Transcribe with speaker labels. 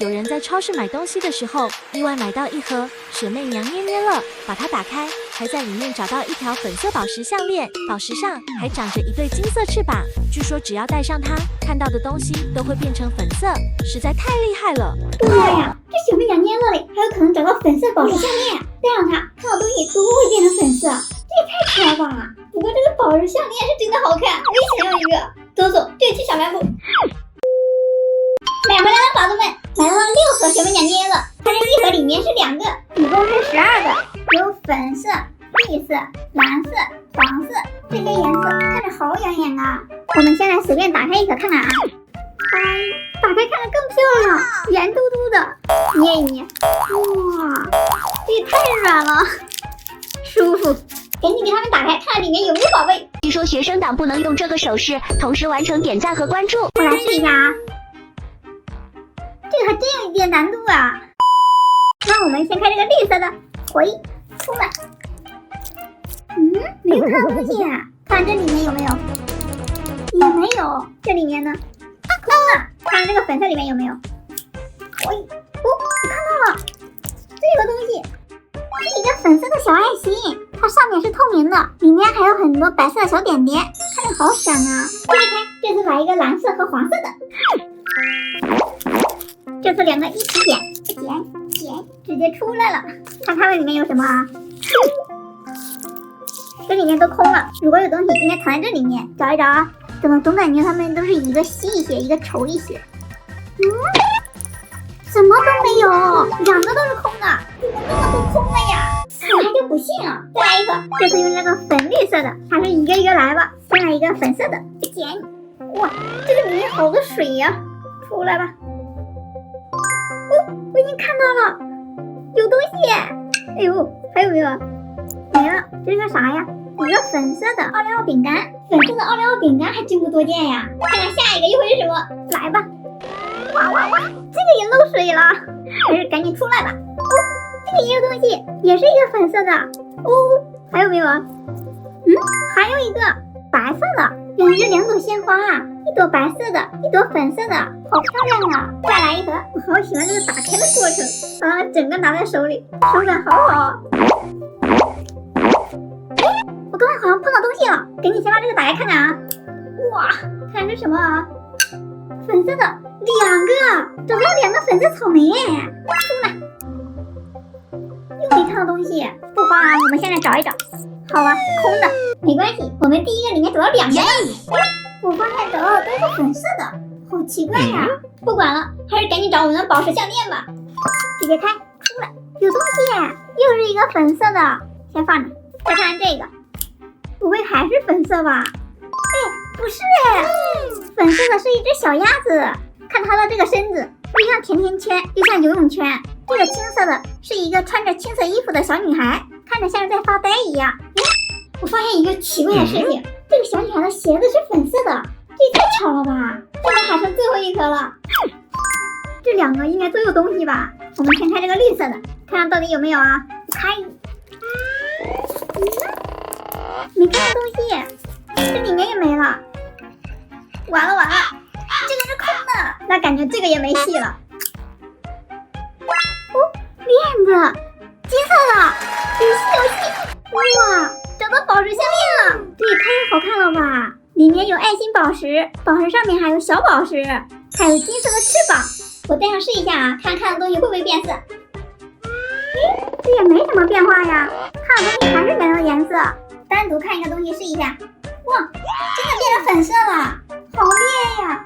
Speaker 1: 有人在超市买东西的时候，意外买到一盒水媚娘捏捏乐，把它打开，还在里面找到一条粉色宝石项链，宝石上还长着一对金色翅膀。据说只要戴上它，看到的东西都会变成粉色，实在太厉害了。
Speaker 2: 妈呀，这水媚娘捏乐里还有可能找到粉色宝石项链，戴上它，看到东西都会变成粉色，这也太巧了吧！不过这个宝石项链是真的好看，我也想要一个。走走，就去小卖部。买回来的宝子们，买到了6盒水媚娘捏乐，它这一盒里面是2个，一共是12个，有粉色、绿色、蓝色、黄色，这些颜色看着好养眼啊！我们先来随便打开一盒看看啊。打开看着更漂亮，圆嘟嘟的，捏一捏，哇，这也太软了，舒服。赶紧给他们打开，看看里面有没有宝贝。
Speaker 3: 据说学生党不能用这个手势同时完成点赞和关注。
Speaker 2: 我来试一下啊，这个还真有一点难度啊。那我们先开这个绿色的，回出来。没有看到东西，看这里面有没有？也没有。这里面呢？空了。看这个粉色里面有没有？我看到了，这个东西是一个粉色的小爱心，它上面是透明的，里面还有很多白色的小点点，看着好闪啊！接着开，这次来一个蓝色和黄色的，这次2个一起剪，直接出来了。看它们里面有什么啊？这里面都空了，如果有东西应该藏在这里面，找一找啊。怎么总感觉它们都是一个稀一些，一个稠一些？什么都没有，2个都是空的，怎么那么多空的呀？我还就不信了。再来一个，这次用这个粉绿色的，还是一个一个来吧。先来一个粉色的，剪。哇，这个里面好多水呀，出来吧。我已经看到了，有东西。哎呦，还有没有？没了，这是个啥呀？一个粉色的奥利奥饼干，粉色的奥利奥饼干还真不多见呀。看看下一个又会是什么？来吧。哇，这个也漏水了，还是赶紧出来吧。这个也有东西，也是一个粉色的。还有没有啊？还有一个白色的，原来是2朵鲜花啊，一朵白色的，一朵粉色的，好漂亮啊！再来一盒，我好喜欢这个打开的过程，把它们整个拿在手里，手感好好。我刚才好像碰到东西了，赶紧先把这个打开看看啊！哇，看是什么啊？粉色的2个，找到2个粉色草莓耶！出来，又没看到东西，不慌啊，我们现在找一找。好了，空的，没关系，我们第一个里面找到2个。我发现找到的都是粉色的，好奇怪呀！不管了，还是赶紧找我们的宝石项链吧。直接开，出来，有东西耶，又是一个粉色的，先放着。再看看这个，不会还是粉色吧？不是粉色的是一只小鸭子，看它的这个身子，又像甜甜圈，又像游泳圈。这个青色的是一个穿着青色衣服的小女孩，看着像是在发呆一样。我发现一个奇怪的事情，这个小女孩的鞋子是粉色的，这也太巧了吧！现在还剩最后一颗了，这2个应该都有东西吧？我们先开这个绿色的，看看到底有没有啊？开，没看到东西，这里面也没了。完了，这个是空的，那感觉这个也没戏了。链子，金色的，游戏，哇，找到宝石项链了，这也太好看了吧！里面有爱心宝石，宝石上面还有小宝石，还有金色的翅膀。我戴上试一下啊，看看的东西会不会变色。这也没什么变化呀，看的东西还是原来的颜色。单独看一个东西试一下，哇，真的变成粉色了，好厉害呀！